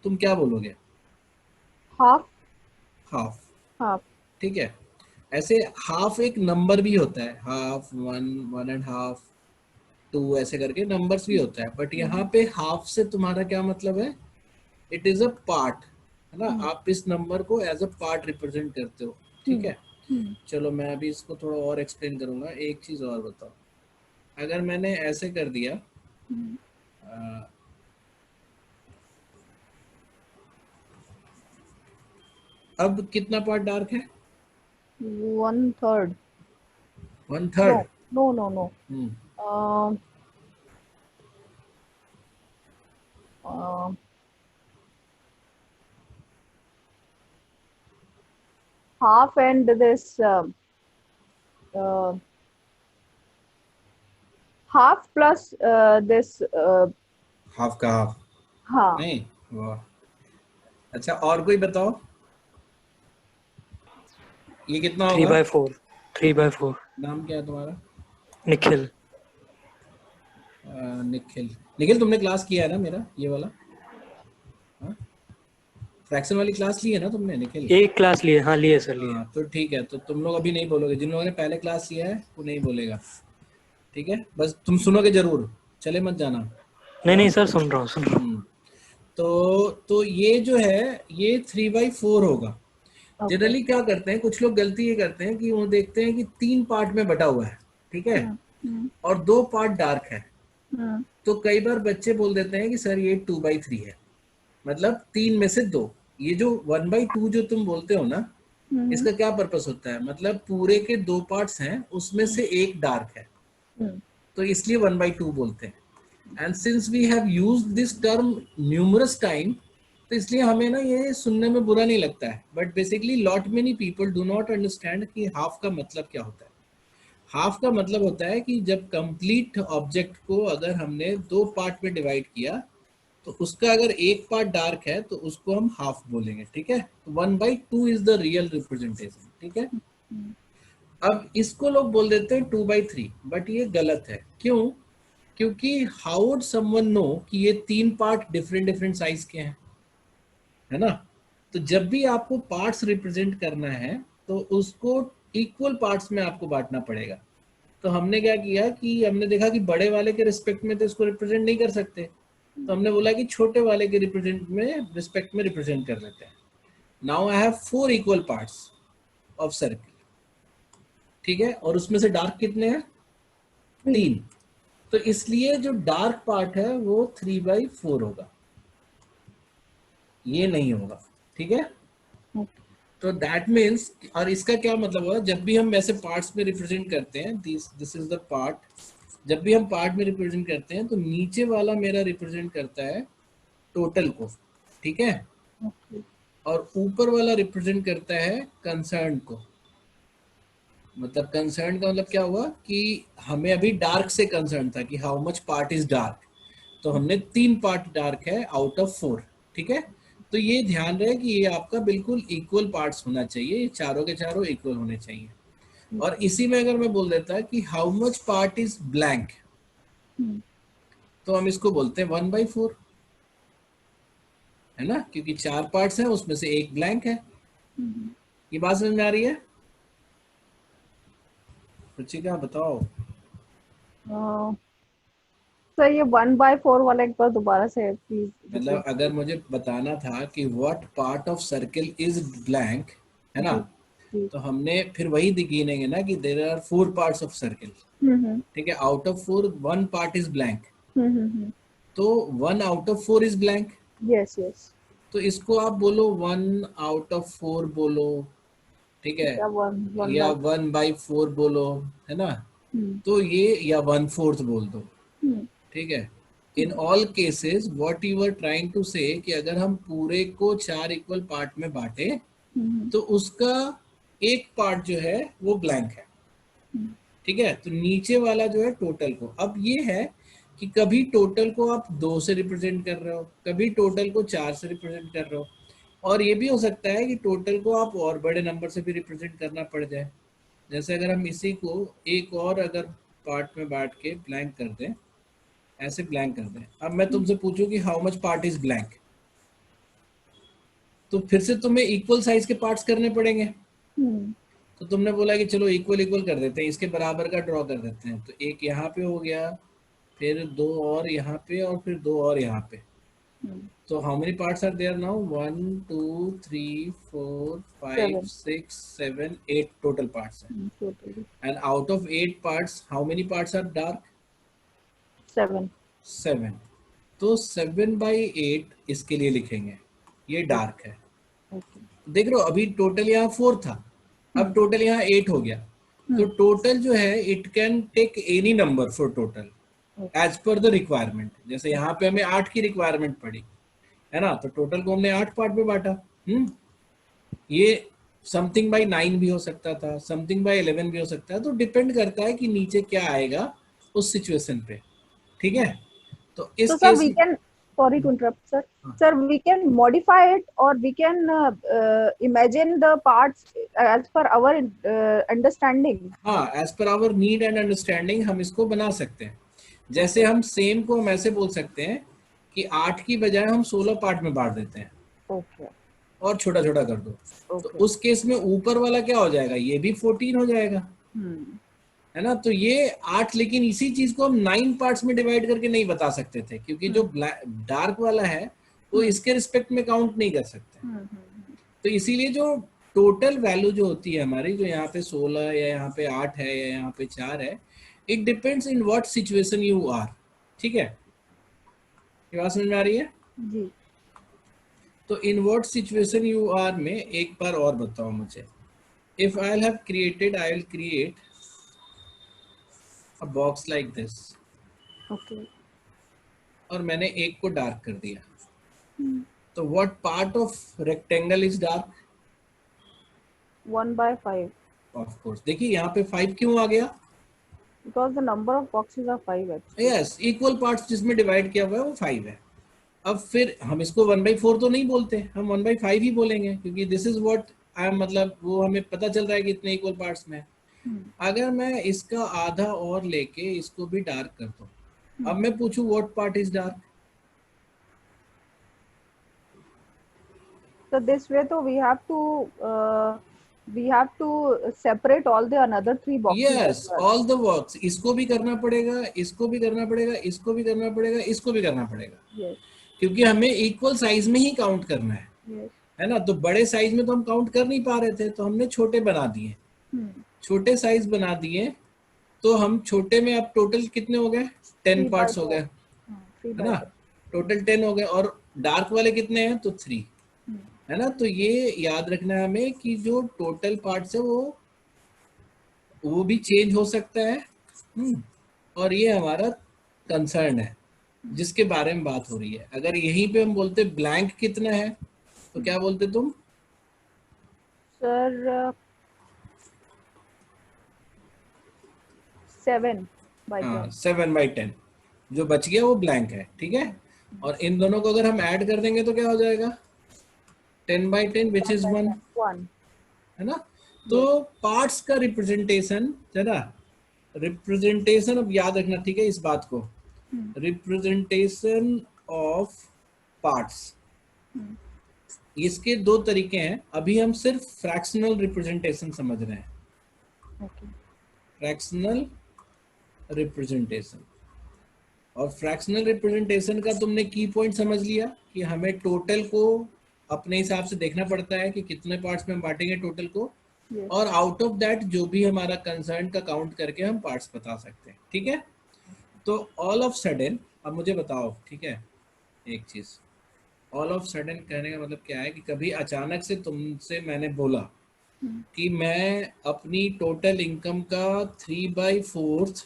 तुम क्या बोलोगे? हाफ। हाफ। हाफ। ठीक है। ऐसे हाफ एक नंबर भी होता है, half, one, one and half, two, ऐसे करके नंबर्स भी होता है, बट यहाँ पे हाफ से तुम्हारा क्या मतलब है? इट इज अ पार्ट, है ना? आप इस नंबर को एज अ पार्ट रिप्रेजेंट करते हो। ठीक है। चलो मैं अभी इसको थोड़ा और एक्सप्लेन करूंगा। एक चीज और बताओ, अगर मैंने ऐसे कर दिया, अ, अब कितना पार्ट डार्क है? 1/3। One no third no no no. Hmm. Half and this half plus this. Half का हाफ? हाँ। नहीं। वाह। अच्छा, और कोई बताओ, ये कितना थ्री होगा? By four 3/4। नाम क्या है तुम्हारा? निखिल। निखिल। निखिल, तुमने क्लास किया है ना मेरा ये वाला? हाँ, फ्रैक्शन वाली क्लास ली है ना तुमने, निखिल? एक क्लास लिए, हाँ लिए सर लिए। हाँ तो ठीक है, तो तुम लोग अभी नहीं बोलोगे, जिन लोगों ने पहले क्लास लिया है वो नहीं बोलेगा। ठीक है, बस तुम सुनोगे जरूर, चले मत जाना। नहीं नहीं सर, सुन रहा हूँ सुन रहा हूँ। हम्म। तो ये जो है, ये 3/4 होगा। ओके। जनरली क्या करते हैं कुछ लोग, गलती ये करते हैं कि वो देखते हैं कि 3 पार्ट में बटा हुआ है, ठीक है, और 2 पार्ट डार्क है। तो कई बार बच्चे बोल देते हैं कि सर ये 2/3 है, मतलब 3 में से 2। ये जो 1/2 जो तुम बोलते हो ना, इसका क्या पर्पस होता है? मतलब पूरे के 2 पार्ट्स हैं, उसमें से एक डार्क है, तो इसलिए 1/2 बोलते हैं। And since we have use this term numerous time, तो इसलिए हमें ना ये सुनने में बुरा नहीं लगता है, but basically lot many people do not understand कि हाफ का मतलब क्या होता है। हाफ का मतलब होता है कि जब कंप्लीट ऑब्जेक्ट को अगर हमने 2 पार्ट में डिवाइड किया, तो उसका अगर एक पार्ट डार्क है तो उसको हम हाफ बोलेंगे। ठीक है, 1/2 इज द रियल रिप्रेजेंटेशन। ठीक है। अब इसको लोग बोल देते हैं 2/3, बट ये गलत है। क्यों? क्योंकि हाउ वुड समवन नो कि ये 3 पार्ट डिफरेंट डिफरेंट साइज के हैं, है ना? तो जब भी आपको पार्ट्स रिप्रेजेंट करना है, तो उसको इक्वल पार्ट्स में आपको बांटना पड़ेगा। तो हमने क्या किया कि हमने देखा कि बड़े वाले के रिस्पेक्ट में तो इसको रिप्रेजेंट नहीं कर सकते, तो हमने बोला कि छोटे वाले के रिस्पेक्ट में रिप्रेजेंट कर लेते हैं। Now I have 4 equal parts of circle. ठीक है, और उसमें से डार्क कितने हैं? 3। तो इसलिए जो डार्क पार्ट है वो 3/4 होगा, ये नहीं होगा। ठीक है। तो दैट मीन्स, और इसका क्या मतलब हुआ, जब भी हम ऐसे पार्ट्स में रिप्रेजेंट करते हैं, दिस इज द पार्ट, जब भी हम पार्ट में रिप्रेजेंट करते हैं तो नीचे वाला मेरा रिप्रेजेंट करता है टोटल को, ठीक है, और ऊपर वाला रिप्रेजेंट करता है कंसर्न को। मतलब कंसर्न का मतलब क्या हुआ कि हमें अभी डार्क से कंसर्न था कि how much part is dark, तो हमने 3 पार्ट डार्क है आउट ऑफ 4। ठीक है। तो ये ध्यान रहे कि ये आपका बिल्कुल इक्वल पार्ट्स होना चाहिए, ये चारों के चारों इक्वल होने चाहिए। और इसी में अगर मैं बोल देता कि how much part is blank, तो हम इसको बोलते हैं 1/4, है ना, क्योंकि 4 पार्ट्स हैं उसमें से एक ब्लैंक है। ये बात समझ में आ रही है? रुचिका बताओ। सर ये 1/4 वाला एक बार दोबारा से प्लीज मतलब रिपीट। अगर मुझे बताना था कि what part of circle is blank, है ना, जी जी। तो हमने फिर वही गिनेंगे ना कि there are 4 parts of circle. Hmm. ठीक है, out of 4 1 part is blank, hmm. तो 1 out of 4 is blank. Yes yes. तो इसको आप बोलो 1 आउट ऑफ 4 बोलो, ठीक है, या वन या बाय। 1/4 बोलो, है ना, तो ये, या 1/4 बोल दो। ठीक है। In all cases what you are trying to say कि अगर हम पूरे को 4 इक्वल पार्ट में बांटे, तो उसका एक पार्ट जो है वो ब्लैंक है। ठीक है, तो नीचे वाला जो है टोटल को, अब ये है कि कभी टोटल को आप 2 से रिप्रेजेंट कर रहे हो, कभी टोटल को 4 से रिप्रेजेंट कर रहे हो, और ये भी हो सकता है कि टोटल को आप और बड़े नंबर से भी रिप्रेजेंट करना पड़ जाए। जैसे अगर हम इसी को एक और अगर पार्ट में बांट के ब्लैंक कर दें, ऐसे ब्लैंक कर दें, अब मैं तुमसे पूछूं कि how much part is blank, तो फिर से तुम्हें इक्वल साइज के पार्ट्स करने पड़ेंगे। तो तुमने बोला कि चलो इक्वल इक्वल कर देते हैं, इसके बराबर का ड्रॉ कर देते हैं। तो एक यहाँ पे हो गया, फिर दो और यहाँ पे, और फिर दो और यहाँ पे। तो how many parts are there now? 1 2 3 4 5 6 7 8 total parts हैं। And out of 8 parts how many parts are dark? 7। तो 7/8 इसके लिए लिखेंगे, ये डार्क है। देख रहे हो, अभी टोटल यहाँ 4 था, अब टोटल यहाँ 8 हो गया। तो टोटल जो है it can take any number for total as per the requirement. जैसे यहाँ पे हमें 8 की रिक्वायरमेंट पड़ी है ना, तो टोटल को हमने 8 पार्ट में बांटा। ये समथिंग बाई 9 भी हो सकता था, समथिंग बाई 11 भी हो सकता है। तो डिपेंड करता है कि नीचे क्या आएगा उस सिचुएशन पे, ठीक है। तो इस so, sir, case we can, sorry to interrupt, sir. Sir, we can modify it, or we can imagine the parts as per our understanding. हाँ, as per our need and understanding हम इसको बना सकते हैं। जैसे हम सेम को हम ऐसे बोल सकते हैं कि 8 की बजाय हम 16 पार्ट में बांट देते हैं। Okay. और छोटा छोटा कर दो। Okay. तो उस केस में ऊपर वाला क्या हो जाएगा? ये भी 14 हो जाएगा, है ना। तो ये 8, लेकिन इसी चीज को हम 9 पार्ट्स में डिवाइड करके नहीं बता सकते थे, क्योंकि जो डार्क वाला है वो इसके रिस्पेक्ट में काउंट नहीं कर सकते। तो इसीलिए जो टोटल वैल्यू जो होती है हमारी, जो यहाँ पे 16 या यहाँ पे 8 है या यहाँ पे 4 है, it depends in what situation you are. ठीक है, ये बात समझ में आ रही है जी। तो in what situation you are में एक बार और बताओ मुझे। If I have created, I will create a box like this. Okay. और मैंने एक को डार्क कर दिया, तो what part of rectangle is dark? 1/5। Of course. देखिए यहाँ पे 5 क्यों आ गया? Because the number of boxes are 5 actually. Yes, equal parts जिसमें डिवाइड किया हुआ है वो 5 है। अब फिर हम इसको 1/4 तो नहीं बोलते, हम 1/5 ही बोलेंगे, क्योंकि this is what I am, मतलब वो हमें पता चल रहा है कि इतने इक्वल पार्ट्स में। अगर मैं इसका आधा और लेके इसको भी डार्क कर दूं, अब मैं पूछूं what part is dark? So this way, तो we have to separate all the another 3 boxes. Yes, all the works. इसको भी करना पड़ेगा, इसको भी करना पड़ेगा, इसको भी करना पड़ेगा, इसको भी करना पड़ेगा। Yes. क्योंकि हमें इक्वल साइज में ही काउंट करना है। Yes. है ना। तो बड़े साइज में तो हम काउंट कर नहीं पा रहे थे, तो हमने छोटे बना दिए। छोटे साइज बना दिए, तो हम छोटे में अब टोटल कितने हो गए? 10 पार्ट्स हो गए, है ना। टोटल 10 हो गए, और डार्क वाले कितने हैं? तो 3, है ना। तो ये याद रखना है हमें कि जो टोटल पार्ट्स है वो भी चेंज हो सकता है। और ये हमारा कंसर्न है जिसके बारे में बात हो रही है। अगर यहीं पे हम बोलते ब्लैंक कितना है, तो क्या बोलते तुम? सर 7/10। 7/10 जो बच गया वो ब्लैंक है, ठीक है। और इन दोनों को अगर हम ऐड कर देंगे तो क्या हो जाएगा? 10/10 विच इज 1, है ना। तो पार्ट्स का रिप्रेजेंटेशन है ना, रिप्रेजेंटेशन अब याद रखना, ठीक है, इस बात को। रिप्रेजेंटेशन ऑफ पार्ट्स, इसके 2 तरीके हैं। अभी हम सिर्फ फ्रैक्शनल रिप्रेजेंटेशन समझ रहे हैं। फ्रैक्शनल रिप्रेजेंटेशन, और फ्रैक्शनल रिप्रेजेंटेशन का तुमने की पॉइंट समझ लिया कि हमें टोटल को अपने हिसाब से देखना पड़ता है कि कितने पार्ट्स में हम बांटेंगे टोटल को। yes. और आउट ऑफ दैट जो भी हमारा कंसर्न का काउंट करके हम पार्ट्स बता सकते हैं, ठीक है। तो ऑल ऑफ सडन, अब मुझे बताओ, ठीक है, एक चीज, ऑल ऑफ सडन कहने का मतलब क्या है कि कभी अचानक से तुमसे मैंने बोला कि मैं अपनी टोटल इनकम का 3/4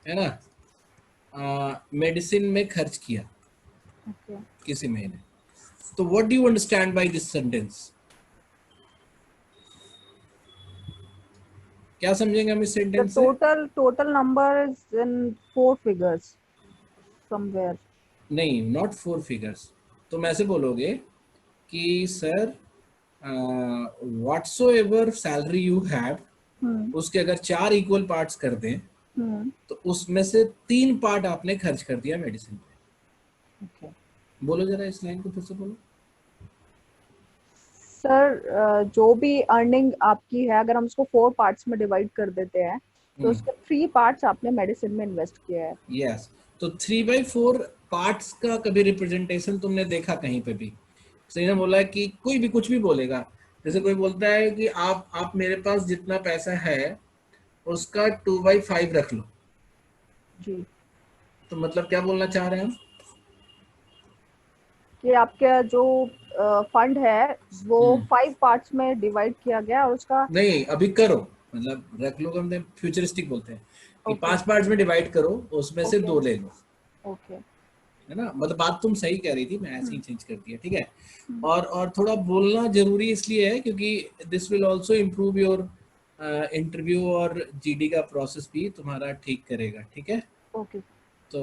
है ना मेडिसिन में खर्च किया किसी महीने। तो what do you understand by this sentence? क्या समझेंगे हम इस सेंटेंस से? Total number is in 4 figures somewhere. नहीं, नॉट 4 फिगर्स। तुम ऐसे बोलोगे कि sir whatsoever salary you have, उसके अगर 4 इक्वल पार्ट्स कर दें तो उसमें से 3 पार्ट आपने खर्च कर दिया मेडिसिन पे। बोलो जरा इस लाइन को फिर से बोलो। सर जो भी अर्निंग आपकी है, अगर हम उसको 4 पार्ट्स में डिवाइड कर देते हैं तो उसके 3 पार्ट्स आपने मेडिसिन में इन्वेस्ट किया है। यस, तो 3/4 पार्ट्स का कभी रिप्रेजेंटेशन तुमने देखा कहीं पे भी? सही ने बोला कि कोई भी कुछ भी बोलेगा, जैसे कोई बोलता है कि आप मेरे पास जितना पैसा है उसका 2/5 रख लो, जी, तो मतलब क्या बोलना चाह रहे हैं हम? कि आपका जो फंड है वो हम्म, 5 पार्ट्स में डिवाइड किया गया और उसका नहीं अभी करो, मतलब रख लो, हम फ्यूचरिस्टिक बोलते हैं कि ओके 5 पार्ट्स में डिवाइड करो, उसमें से ओके 2 ले लो, ओके। है ना? मतलब बात तुम सही कह रही थी, मैं ऐसे ही हम्म चेंज कर दिया, ठीक है। हम्म, और थोड़ा बोलना जरूरी इसलिए है क्योंकि this will also improve your interview, और जीडी का प्रोसेस भी तुम्हारा ठीक करेगा, ठीक है। ओके तो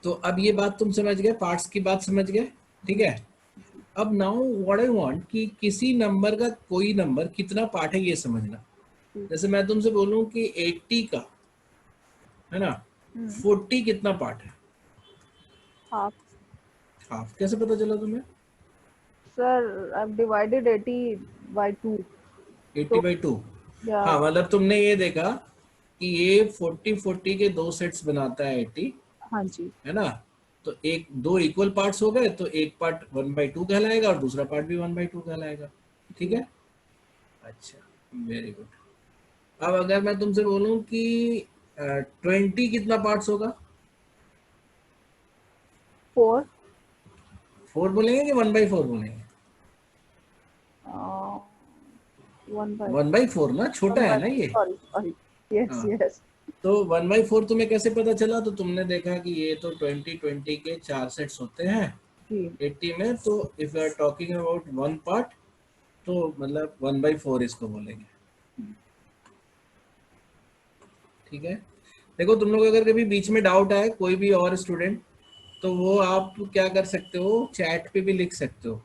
तो अब ये बात तुम समझ गए, पार्ट्स की बात समझ गए, ठीक जी है। जी अब नाउ व्हाट आई वांट कि किसी नंबर का कोई नंबर कितना पार्ट है ये समझना। जी। जैसे मैं तुमसे बोलूं कि 80 का, है ना, हम्म 40 कितना पार्ट है? हाफ। हाफ कैसे पता चला तुम्हें? सर आई डिवाइडेड 80 बाय 2 80 तो बाई 2। या हाँ, मतलब तुमने ये देखा कि ये 40 के दो सेट्स बनाता है 80, हाँ जी है ना। तो एक दो इक्वल पार्ट्स हो गए, तो एक पार्ट 1/2 कहलाएगा और दूसरा पार्ट भी 1/2 कहलाएगा, ठीक जी। है। अच्छा, वेरी गुड। अब अगर मैं तुमसे बोलूं कि 20 कितना पार्ट्स होगा? 4 4 बोलेंगे कि 1/4 बोलेंगे? 1 बाय 1/4 ना, छोटा 1 है बाय ना ये। सॉरी सॉरी यस हाँ, यस। तो 1/4 तुम्हें कैसे पता चला? तो तुमने देखा कि ये तो 20 के 4 सेट्स होते हैं जी 80 में, तो if you are talking about one part, तो मतलब 1/4 इसको बोलेंगे, ठीक है। देखो, तुम लोग अगर कभी बीच में डाउट आए, कोई भी और स्टूडेंट, तो वो आप क्या कर सकते हो, चैट पे भी लिख सकते हो।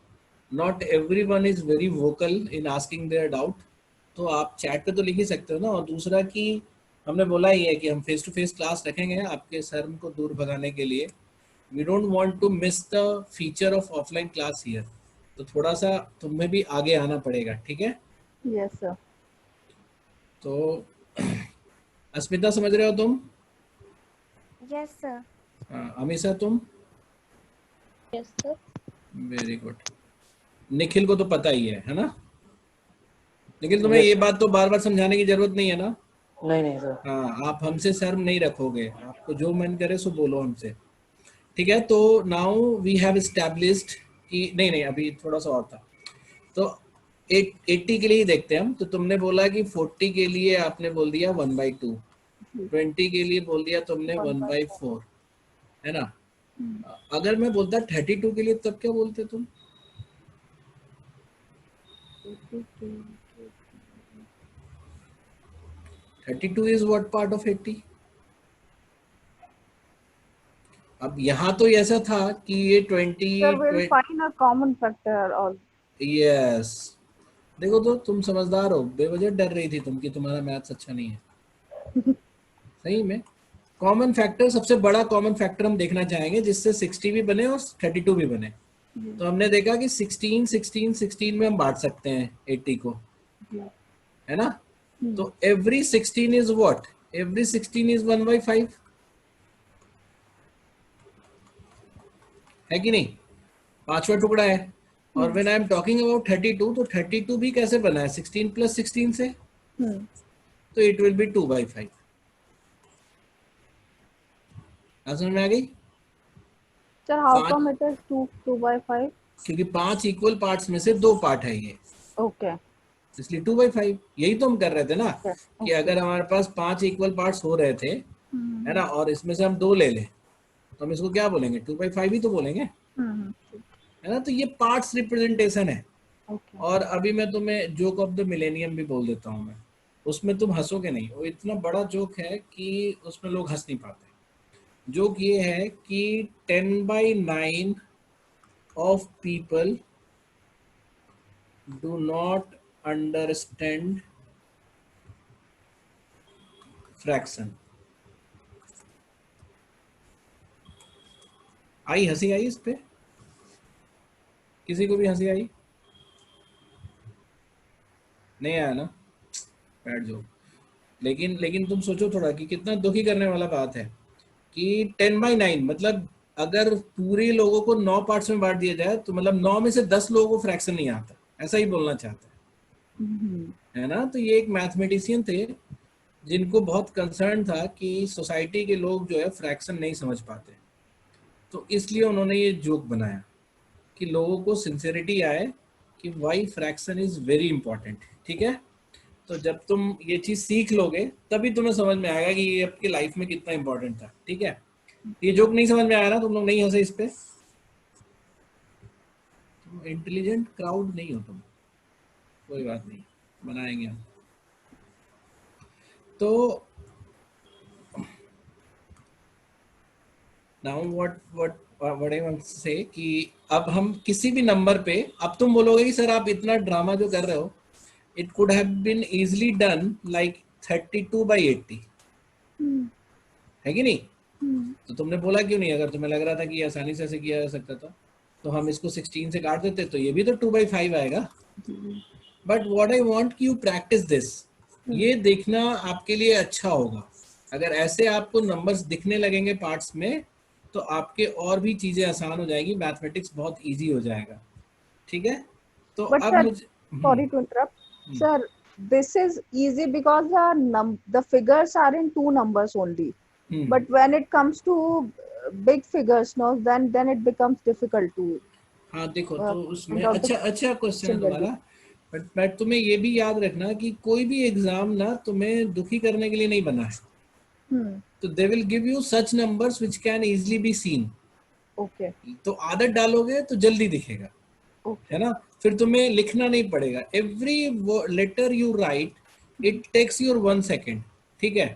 Not every one is very vocal in asking their doubt, तो आप चैट पे तो लिख ही सकते हो ना। और दूसरा कि हमने बोला ही है कि हम फेस टू फेस क्लास रखेंगे आपके शर्म को दूर भगाने के लिए। We don't want to miss the feature of offline class here, तो थोड़ा सा तुम्हें भी आगे आना पड़ेगा, ठीक है। Yes sir. तो अस्मिता समझ रहे हो तुम? Yes, sir. हाँ, अमीषा तुम? Yes, sir. Very good. Nikhil को तो पता ही है ना? निखिल, तुम्हें यस ये सर। बात तो बार बार समझाने की जरूरत नहीं है ना? नहीं नहीं सर। हाँ, आप हमसे शर्म नहीं रखोगे, आपको जो मन करे सो बोलो हमसे, ठीक है। तो नाउ वी हैव एस्टैब्लिश्ड कि नहीं नहीं, अभी थोड़ा सा और था। तो 80 के लिए ही देखते हैं हम। तो तुमने बोला कि 40 के लिए आपने बोल दिया 1/2, जी 20 के लिए बोल दिया तुमने 1 बाय 1/4, है ना। 4। अगर मैं बोलता 32 के लिए, तब क्या बोलते तुम? 32 इज व्हाट पार्ट ऑफ 80? अब यहाँ तो ऐसा था कि ये 20 Sir, we'll find a common factor or yes. देखो, तो तुम समझदार हो, बेवजह डर रही थी तुम कि तुम्हारा मैथ्स अच्छा नहीं है। सही में कॉमन फैक्टर, सबसे बड़ा कॉमन फैक्टर हम देखना चाहेंगे जिससे 60 भी बने और 32 भी बने। जी तो हमने देखा कि 16 16 16 में हम बांट सकते हैं 80 को, जी है ना। हम्म, तो every 16 is what? Every 16 is 1/5, है कि नहीं? पांचवा टुकड़ा है। और when I am talking about 32, तो 32 भी कैसे बना है? 16 + 16 से, हम्म। तो इट विल बी 2/5। समझ में आ गई? Sir, how पांच, come it is 2 by 5? क्योंकि 5 इक्वल पार्ट्स में से 2 पार्ट है ये, Okay, इसलिए 2/5। यही तो हम कर रहे थे ना, okay, कि okay. अगर हमारे पास 5 इक्वल पार्ट्स हो रहे थे, है हम्म ना, और इसमें से हम 2 ले लें, तो हम इसको क्या बोलेंगे? 2/5 ही तो बोलेंगे, हम्म, है ना। तो ये पार्ट्स रिप्रेजेंटेशन है। okay. और अभी मैं तुम्हें जोक ऑफ द मिलेनियम भी बोल देता हूँ मैं, उसमें तुम हंसोगे नहीं, वो इतना बड़ा जोक है कि उसमें लोग हंस नहीं पाते। जोक ये है कि 10/9 of people do not understand fraction. I हंसी? आई इस पे? किसी को भी हंसी आई? नहीं आया ना, बैठ जाओ। लेकिन लेकिन तुम सोचो थोड़ा कि कितना दुखी करने वाला बात है कि 10/9 मतलब अगर पूरे लोगों को 9 पार्ट्स में बांट दिया जाए तो मतलब 9 में से 10 लोगों को फ्रैक्शन नहीं आता, ऐसा ही बोलना चाहता है ना। तो ये एक मैथमेटिशियन थे जिनको बहुत कंसर्न था कि सोसाइटी के लोग जो है फ्रैक्शन नहीं समझ पाते, तो इसलिए उन्होंने ये जोक बनाया कि लोगों को सिंसेरिटी आए कि why fraction is very important. ठीक है, तो जब तुम ये चीज सीख लोगे तभी तुम्हें समझ में आएगा कि ये आपकी लाइफ में कितना इंपॉर्टेंट था। ठीक है, ये जोक नहीं समझ में आया ना, तुम लोग नहीं हंसे इस पे, तुम इंटेलिजेंट क्राउड नहीं हो तुम, कोई बात नहीं, बनाएंगे हम। तो now what I want to say कि अब हम किसी भी नंबर पे, अब तुम बोलोगे कि सर आप इतना ड्रामा जो कर रहे हो, it could have been easily done like 32/80, है कि नहीं? तो तुमने बोला क्यों नहीं? अगर तुम्हें लग रहा था कि आसानी से ऐसे किया जा सकता था तो हम इसको 16 से काट देते तो ये भी तो 2/5 आएगा। बट व्हाट आई वांट कि यू प्रैक्टिस दिस, ये देखना आपके लिए अच्छा होगा। अगर ऐसे आपको नंबर्स दिखने लगेंगे पार्ट्स में तो आपके और भी चीजें आसान हो जाएगी, मैथमेटिक्स बहुत इजी हो जाएगा। ठीक है, तो But अब sir, मुझे sorry to interrupt. Sir, this is easy because the figures are in two numbers only. But when it comes to big figures, no, then it becomes difficult to. हाँ देखो, तो उसमें find out the अच्छा question है question value. तुम्हारा, but तुम्हें ये भी याद रखना कि कोई भी एग्जाम ना तुम्हें दुखी करने के लिए नहीं बना है। तो they will give you such numbers which can easily be seen. Okay. तो आदत डालोगे तो जल्दी दिखेगा, है ना, फिर तुम्हें लिखना नहीं पड़ेगा। Every letter you write it takes your 1 second. ठीक है,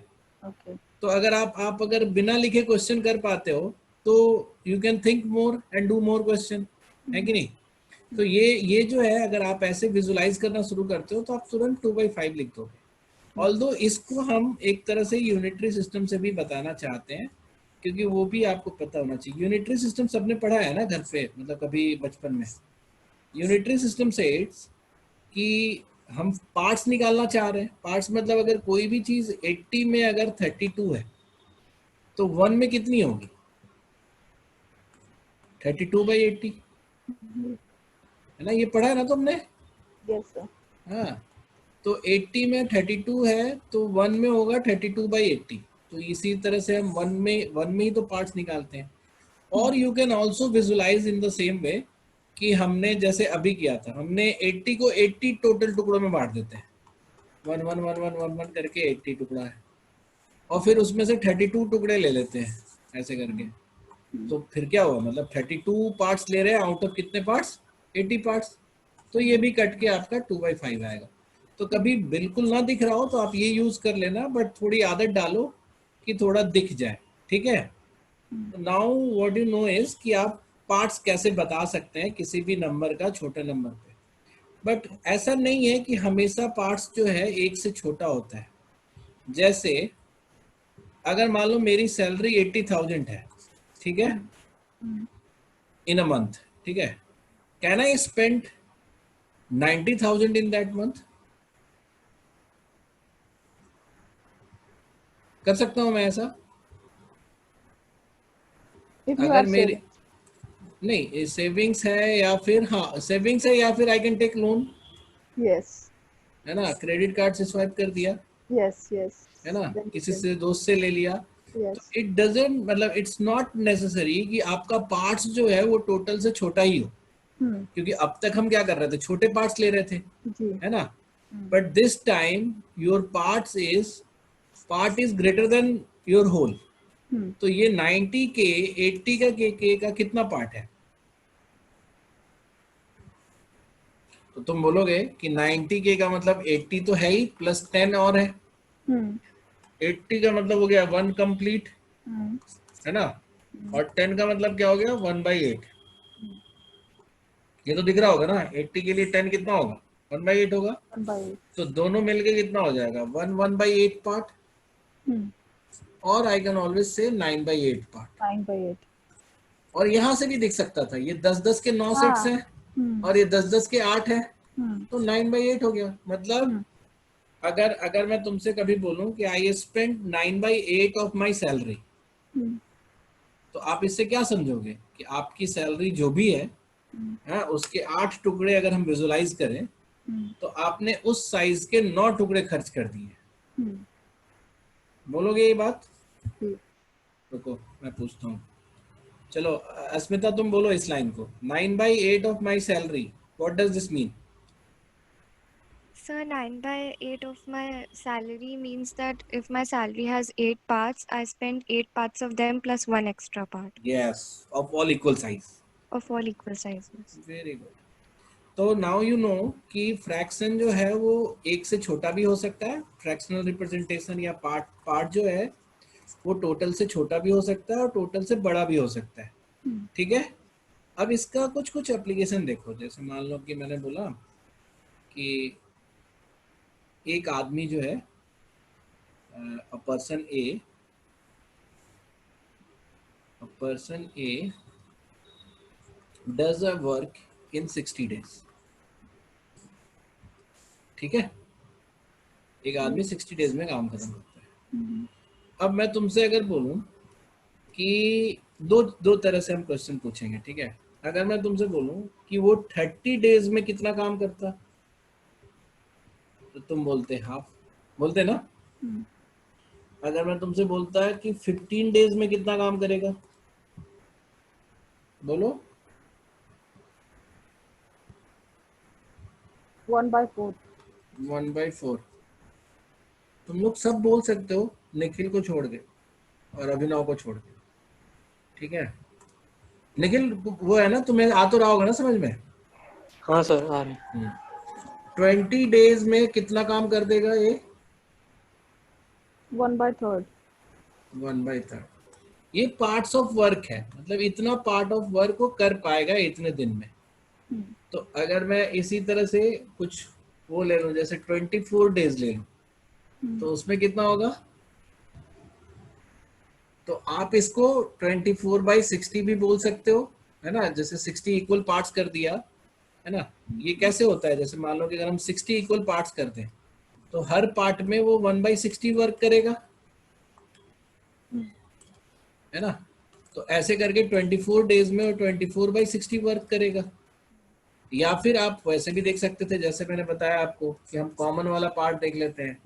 Okay. तो अगर आप अगर बिना लिखे क्वेश्चन कर पाते हो तो you can think more and do more question, है कि नहीं? तो ये जो है, अगर आप ऐसे विजुलाइज करना शुरू करते हो तो आप तुरंत 2/5 लिख दोगे। ऑल्दो इसको हम एक तरह से यूनिटरी सिस्टम से भी बताना चाहते हैं, क्योंकि वो भी आपको पता होना चाहिए। यूनिटरी सिस्टम सबने पढ़ा है ना घर पे, मतलब कभी बचपन में। यूनिटरी सिस्टम से कि हम पार्ट्स निकालना चाह रहे हैं। पार्ट्स मतलब अगर कोई भी चीज 80 में अगर 32 है तो 1 में कितनी होगी? 32/80, है ना, ये पढ़ा है ना तुमने? Yes, sir. हाँ, तो 80 में 32 है तो 1 में होगा 32/80। तो इसी तरह से हम 1 में ही तो पार्ट्स निकालते हैं। और you can also visualise in the same way कि हमने जैसे अभी किया था, हमने 80 को 80 टोटल टुकड़ों में बांट देते हैं, 1 1 1 1 1 1 करके 80 टुकड़ा है, और फिर उसमें से 32 टुकड़े ले लेते हैं ऐसे करके। तो फिर क्या हुआ, मतलब 32 पार्ट्स ले रहे हैं आउट ऑफ कितने पार्ट्स? 80 पार्ट्स। तो ये भी कट के आपका 2/5 आएगा। तो कभी बिल्कुल ना दिख रहा हो तो आप ये यूज कर लेना, बट थोड़ी आदत डालो कि थोड़ा दिख जाए। ठीक है, now what you know is कि आप पार्ट्स कैसे बता सकते हैं किसी भी नंबर का छोटे नंबर पे। बट ऐसा नहीं है कि हमेशा पार्ट्स जो है एक से छोटा होता है। जैसे अगर मान लो मेरी सैलरी 80,000 है, ठीक है, इन अ मंथ, ठीक है, can I spend 90,000 in that month? कर सकता हूं मैं ऐसा? If you अगर have मेरी savings. नहीं सेविंग्स है या फिर, हाँ सेविंग्स है या फिर I can take loan, Yes. है ना, क्रेडिट कार्ड से स्वाइप कर दिया, Yes. Yes. है ना, Then you किसी can. से दोस्त से ले लिया। तो Yes. इट डजंट, मतलब इट्स नॉट नेसेसरी कि आपका पार्ट्स जो है वो टोटल से छोटा ही हो, क्योंकि अब तक हम क्या कर रहे थे, छोटे पार्ट्स ले रहे थे, जी. है ना। But this time your part is greater than your whole. तो ये 90 के 80 का के का कितना पार्ट है? तो तुम बोलोगे कि 90 के का मतलब 80 तो है ही, प्लस 10 और है। 80 का मतलब हो गया 1 कंप्लीट, है ना, और 10 का मतलब क्या हो गया? 1/8। ये तो दिख रहा होगा ना, 80 के लिए 10 कितना होगा? 1/8 होगा। 1/8. तो दोनों मिलके कितना हो जाएगा? 1/8 पार्ट, और I can always say 9/8 part. 9/8. और यहां से भी दिख सकता था, ये 10 10 के 9 सेट्स हैं और ये 10 10 के 8 है, तो 9/8 हो गया। मतलब अगर अगर मैं तुमसे कभी बोलूं कि I spend 9/8 of my salary, तो आप इससे क्या समझोगे कि आपकी सैलरी जो भी है उसके 8 टुकड़े अगर हम विजुलाइज करें तो आपने उस साइज के 9 टुकड़े खर्च कर दिए। बोलोगे ये बात? रुको मैं पूछता हूँ। चलो अस्मिता तुम बोलो इस लाइन को, 9/8 of my salary, what does this mean? Sir, 9/8 of my salary means that if my salary has 8 parts, I spend 8 parts of them plus one extra part yes, of all equal size. of all equal sizes. Very good. तो now you know कि fraction जो है वो एक से छोटा भी हो सकता है, फ्रैक्शनल रिप्रेजेंटेशन या पार्ट पार्ट जो है वो टोटल से छोटा भी हो सकता है और टोटल से बड़ा भी हो सकता है। ठीक है, अब इसका कुछ कुछ एप्लीकेशन देखो। जैसे मान लो कि मैंने बोला कि एक आदमी जो है a person A does a work in 60 days। ठीक है, एक आदमी 60 days में काम खत्म करता है। अब मैं तुमसे अगर बोलूं कि दो दो तरह से हम क्वेश्चन पूछेंगे, ठीक है। अगर मैं तुमसे बोलूं कि वो 30 days में कितना काम करता, तो तुम बोलते हाफ, बोलते ना। अगर मैं तुमसे बोलता है कि 15 days में कितना काम करेगा, बोलो। 1/4। 1/4। तुम लोग सब बोल सकते हो निखिल को छोड़ के और अभिनव को छोड़ के, ठीक है। निखिल वो है ना, तुम्हें आ तो रहा होगा ना समझ में? हाँ सर आ रहे। 20 days में कितना काम कर देगा ये? 1/3। 1/3। ये पार्ट्स ऑफ वर्क है, मतलब इतना पार्ट ऑफ वर्क को कर पाएगा इतने दिन में। तो अगर मैं इसी तरह से कुछ वो ले लूं, जैसे 24 days ले लूं, तो उसमें कितना होगा? तो आप इसको 24/60 भी बोल सकते हो, है ना। जैसे 60 इक्वल पार्ट्स कर दिया, है ना। ये कैसे होता है? जैसे मान लो कि अगर हम 60 इक्वल पार्ट्स करते हैं तो हर पार्ट में वो 1/60 वर्क करेगा, है ना। तो ऐसे करके 24 days में वो 24/60 वर्क करेगा। या फिर आप वैसे भी देख सकते थे, जैसे मैंने बताया आपको कि हम कॉमन वाला पार्ट देख लेते हैं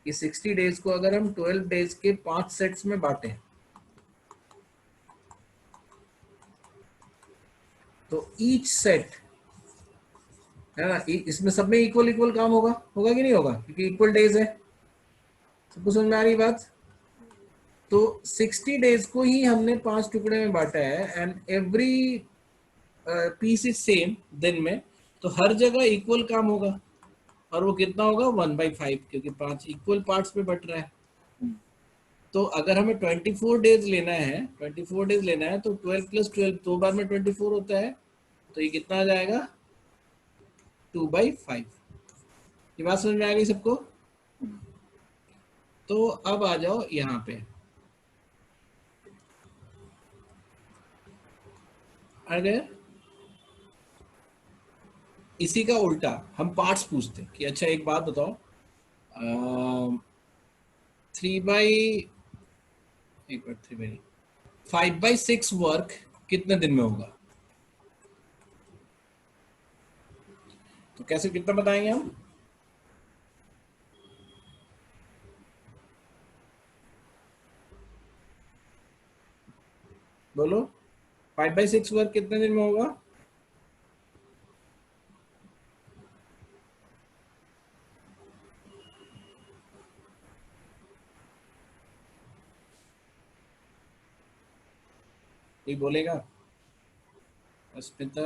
कि 60 days को अगर हम 12 days के 5 सेट्स में बांटे तो ईच सेट, है ना, इसमें सब में इक्वल इक्वल काम होगा, होगा कि नहीं होगा? क्योंकि इक्वल डेज है। सबको समझ में आ रही बात? तो 60 days को ही हमने 5 टुकड़े में बांटा है and every piece is same दिन में, तो हर जगह इक्वल काम होगा। और वो कितना होगा? 1/5, क्योंकि 5 इक्वल पार्ट्स में बट रहा है। तो अगर हमें 24 days लेना है, 24 days लेना है, तो 12 + 12 दो बार में 24 होता है, तो ये कितना आ जाएगा? 2/5। ये बात समझ में आ गई सबको? तो अब आ जाओ यहाँ पे। अगर इसी का उल्टा हम पार्ट्स पूछते कि अच्छा एक बात बताओ, 5/6 वर्क कितने दिन में होगा? तो कैसे, कितना बताएंगे हम? बोलो, 5/6 वर्क कितने दिन में होगा? ये बोलेगा अस्मिता,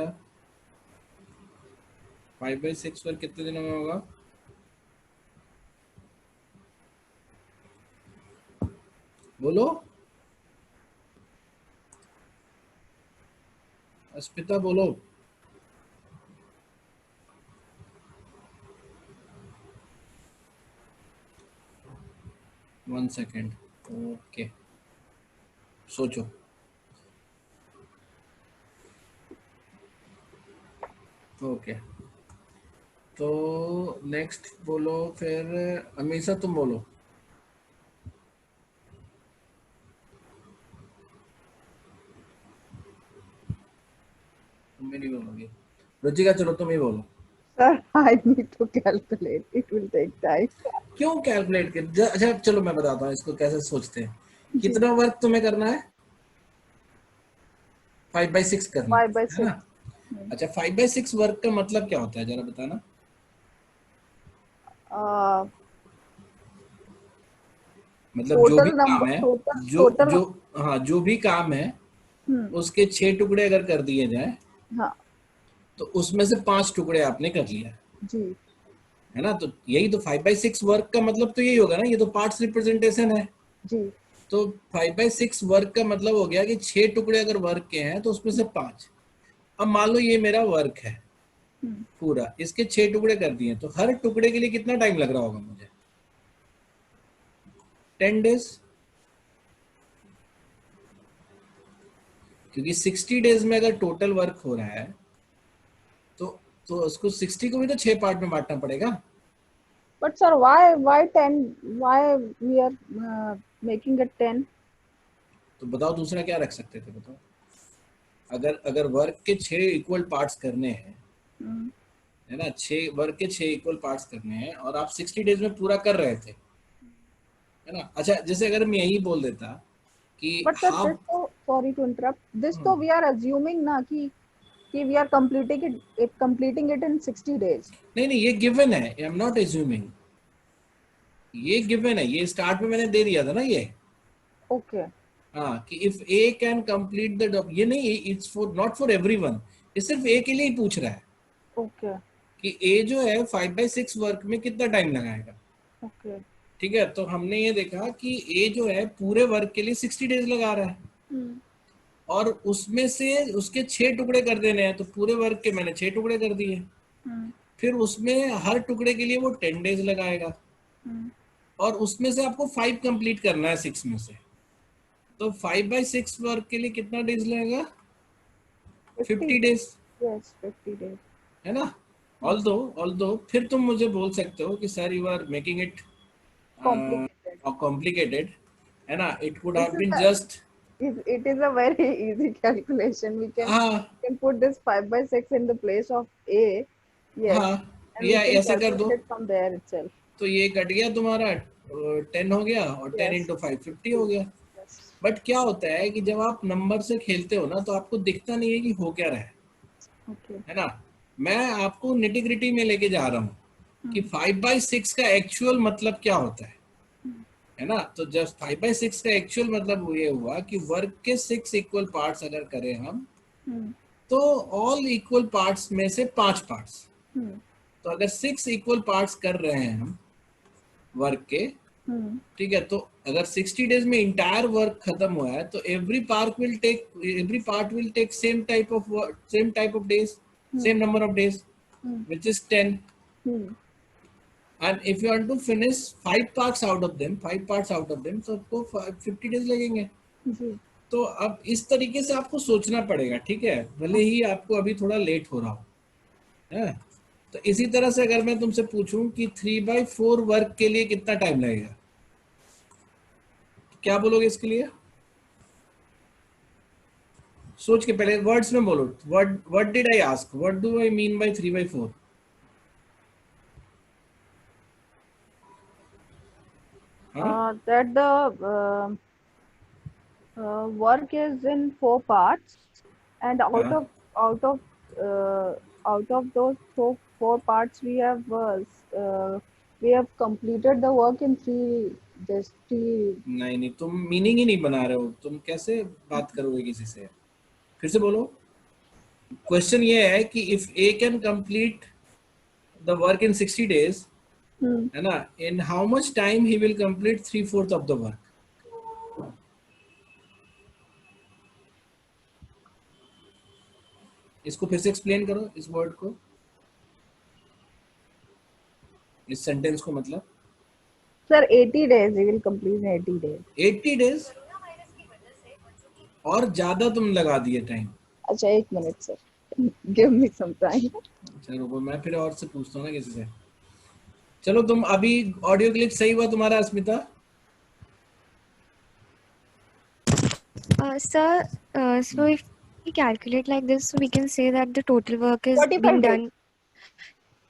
5/6 वर्क कितने दिनों में होगा? बोलो अस्मिता, बोलो। वन सेकेंड, ओके, सोचो। ओके, तो नेक्स्ट बोलो फिर, अमीषा तुम बोलो। तुम भी नहीं बोलोगे। रुचिका चलो तुम ही बोलो। Sir, I need to calculate. It will take time. क्यों कैलकुलेट कर, अच्छा चलो मैं बताता हूँ इसको कैसे सोचते हैं। जी। कितना वर्क तुम्हें करना है? 5/6 करना 5/6. है ना? अच्छा 5/6 वर्क का मतलब क्या होता है जरा बताना। मतलब जो भी Total number. काम है, जो Total. जो हाँ जो भी काम है उसके 6 टुकड़े अगर कर दिए जाए हाँ तो उसमें से 5 टुकड़े आपने कर लिया, जी है ना? तो यही तो 5/6 वर्क का मतलब तो यही होगा ना, ये तो पार्ट्स रिप्रेजेंटेशन है। जी तो 5/6 वर्क का मतलब हो गया कि 6 टुकड़े अगर वर्क के हैं तो उसमें से 5। अब मान लो ये मेरा वर्क है पूरा, इसके 6 टुकड़े कर दिए, तो हर टुकड़े के लिए कितना टाइम लग रहा होगा मुझे? 10 डेज, क्योंकि 60 डेज में अगर टोटल वर्क हो रहा है तो उसको 60 को भी तो 6 पार्ट में बांटना पड़ेगा। but sir why 10 why we are making it 10? तो बताओ दूसरा क्या रख सकते थे, बताओ। अगर वर्क के 6 इक्वल पार्ट्स करने हैं, है ना, 6 वर्क के 6 इक्वल पार्ट्स करने हैं और आप 60 डेज में पूरा कर रहे थे, है ना? अच्छा जैसे अगर मैं यही बोल देता कि But sir, हाफ, this तो sorry to interrupt. This तो we are assuming ना कि we are completing it in 60 days. नहीं नहीं ये गिवन है, आई एम नॉट एज्यूमिंग, ये गिवन है, ये स्टार्ट में मैंने दे दिया था ना ये। Okay. हाँ कि if A can complete the, ये नहीं, it's for not for everyone, ये सिर्फ ए के लिए ही पूछ रहा है Okay. कि ए जो है 5/6 वर्क में कितना टाइम लगाएगा। Okay. ठीक है, तो हमने ये देखा कि ए जो है पूरे वर्क के लिए 60 डेज लगा रहा है और उसमें से उसके 6 टुकड़े कर देने हैं, तो पूरे वर्क के मैंने 6 टुकड़े कर दिए। फिर उसमें हर टुकड़े के लिए वो 10 डेज लगाएगा और उसमें से आपको 5 कंप्लीट करना है 6 में से, तो 5/6 वर्क के लिए कितना डेज लगेगा? 50 डेज, Yes, 50 days. है ना? ऑल्दो फिर तुम मुझे बोल सकते हो कि sir you are making it Complicated. Complicated, है ना? It could This have is been a, just, it is a very easy calculation. We हाँ can put this 5/6 in the place of A. Yes. हाँ, And ये we can ऐसे कर दो, calculate it from there itself. तो ये cut गया तुम्हारा 10 हो गया और 10 Yes. इंटू 5 50 हो गया। Yes. बट क्या होता है कि जब आप नंबर से खेलते हो ना तो आपको दिखता नहीं है कि हो क्या रहा Okay. है ना? मैं आपको निटिग्रिटी में लेके जा रहा हूँ कि 5/6 का एक्चुअल मतलब क्या होता है ना? तो जब 5/6 का एक्चुअल मतलब ये हुआ कि वर्क के 6 इक्वल पार्ट्स अगर करें हम तो ऑल इक्वल पार्ट्स में से 5 पार्ट्स, तो अगर 6 इक्वल पार्ट्स कर रहे हैं हम वर्क के, ठीक है, तो अगर 60 डेज में इंटायर वर्क खत्म हुआ है तो every part will take same type of days, same number of days, which is 10. And if you want to finish 5 parts out of them, तो आपको 50 days लगेंगे। तो अब इस तरीके से आपको सोचना पड़ेगा, ठीक है, भले ही आपको अभी थोड़ा लेट हो रहा हो, है? तो इसी तरह से अगर मैं तुमसे पूछूं कि 3/4 वर्क के लिए कितना टाइम लगेगा, तो क्या बोलोगे इसके लिए? सोच के पहले वर्ड्स में बोलो। What did I ask, what do I mean by 3/4? That the work is in 4 parts, and out of those four parts we have completed the work in 3 days. नहीं तुम मीनिंग ही नहीं बना रहे हो, तुम कैसे बात करोगे किसी से? फिर से बोलो। क्वेश्चन ये है कि if A can complete the work in 60 days, है ना, in how much time he will complete 3/4 of the work? इसको फिर से एक्सप्लेन करो, इस वर्ड को, इस सेंटेंस को। मतलब Sir, 80 days. He will complete in 80 days. 80 days और ज्यादा तुम लगा दिए टाइम। अच्छा 1 minute sir, Give me some time. चलो वो मैं फिर और से पूछता हूँ ना किसी से। चलो तुम अभी ऑडियो क्लिप सही हुआ तुम्हारा अस्मिता? Sir, so if we calculate like this, so we can say that the total work is 45 being days. done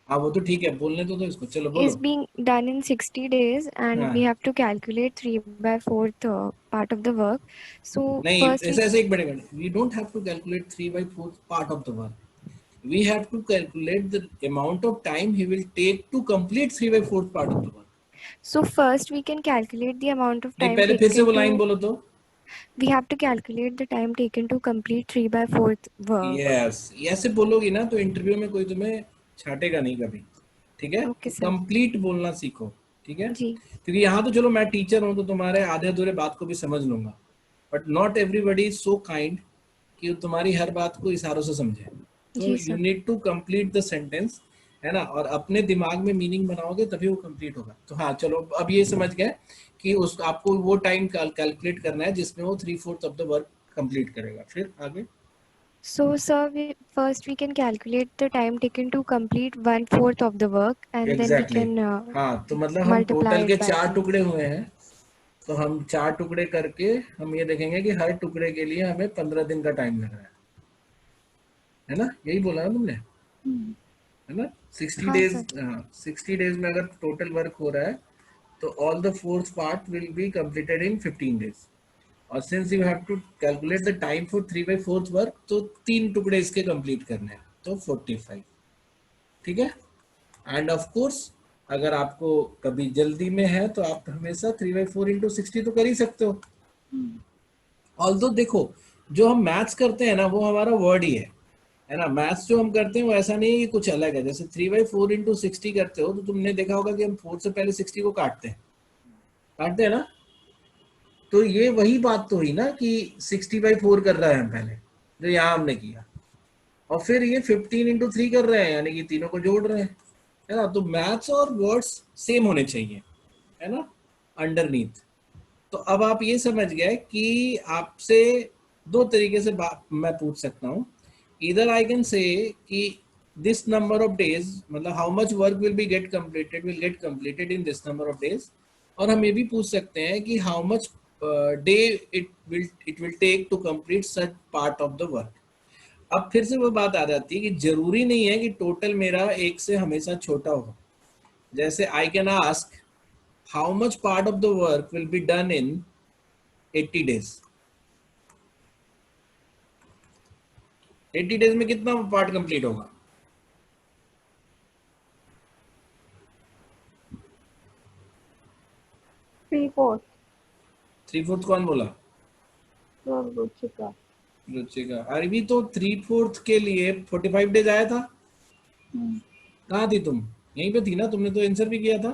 हाँ वो तो ठीक है, बोलने तो इसको, चलो बोलो। is being done in 60 days, and हाँ we have to calculate 3/4 part of the work. So नहीं, first we ऐसे एक minute, we don't have to calculate 3/4 part of the work. We have to calculate the amount of time he will take to complete 3/4 part of the work. so first we can calculate the amount of नहीं time पहले फिर से वो taken line to बोलो तो। we have to calculate the time taken to complete 3/4 work. Yes, ऐसे बोलोगी ना तो इंटरव्यू में कोई तुम्हें छाटेगा नहीं कभी, ठीक है? Okay, तो sir. कंप्लीट बोलना सीखो, ठीक है? जी क्योंकि यहाँ तो चलो मैं टीचर हूँ तो तुम्हारे आधे अधूरे बात को भी समझ लूंगा, but not everybody is so kind कि तुम्हारी हर बात को इशारों से समझे। तो जी you sir. Need to complete the sentence, है ना? और अपने दिमाग में मीनिंग बनाओगे तभी वो कंप्लीट होगा। तो हाँ चलो, अब ये समझ गए कि उस आपको वो टाइम कैलकुलेट करना है जिसमें वो 3/4 ऑफ द वर्क कंप्लीट करेगा। फिर आगे। So, sir, first we can calculate the time taken to complete 1/4 of the work, and then we exactly can हाँ, तो मतलब हम multiply टोटल के it by 4 3. टुकड़े हुए हैं, तो हम 4 टुकड़े करके हम ये देखेंगे कि हर टुकड़े के लिए हमें 15 दिन का टाइम लग रहा है ना? यही बोला ना तुमने, है ना? 60 हाँ डेज, सर। हाँ 60 डेज में अगर टोटल वर्क हो रहा है तो all the fourth part will be completed in 15 days. और since you have to calculate the time for 3/4 work, तो 3 टुकड़े इसके कंप्लीट करने हैं, तो 45, ठीक है? एंड ऑफ कोर्स अगर आपको कभी जल्दी में है तो आप हमेशा 3/4 इंटू 60 तो कर ही सकते हो। ऑल्दो देखो, जो हम मैथ्स करते हैं ना वो हमारा वर्ड ही है ना? मैथ्स जो हम करते हैं वो ऐसा नहीं है कि कुछ अलग है। जैसे 3/4 इंटू 60 करते हो तो तुमने देखा होगा कि हम 4 से पहले 60 को काटते हैं ना? तो ये वही बात तो हुई ना कि 60/4 कर रहे हैं हम पहले, जो यहाँ हमने किया, और फिर ये 15 इंटू 3 कर रहे हैं, यानी कि तीनों को जोड़ रहे हैं, है ना? तो मैथ्स और वर्ड्स सेम होने चाहिए, है ना, अंडरनीथ। तो अब आप ये समझ गए कि आपसे दो तरीके से बात मैं पूछ सकता हूँ। इधर आई कैन से कि दिस नंबर ऑफ डेज, मतलब how much work will get completed in this number of days. और हम ये भी पूछ सकते हैं कि how much day it will take to complete such part of the work. अब फिर से वो बात आ जाती है कि जरूरी नहीं है कि टोटल मेरा एक से हमेशा छोटा हो। जैसे I can ask how much part of the work will be done in 80 days. 80 days में कितना पार्ट कंप्लीट होगा? थ्री फोर्थ कौन बोला? रुचिका। रुचिका। अरे तो 3/4 के लिए 45 डेज आया था। कहाँ थी तुम? यहीं पे थी ना, तुमने तो आंसर भी किया था।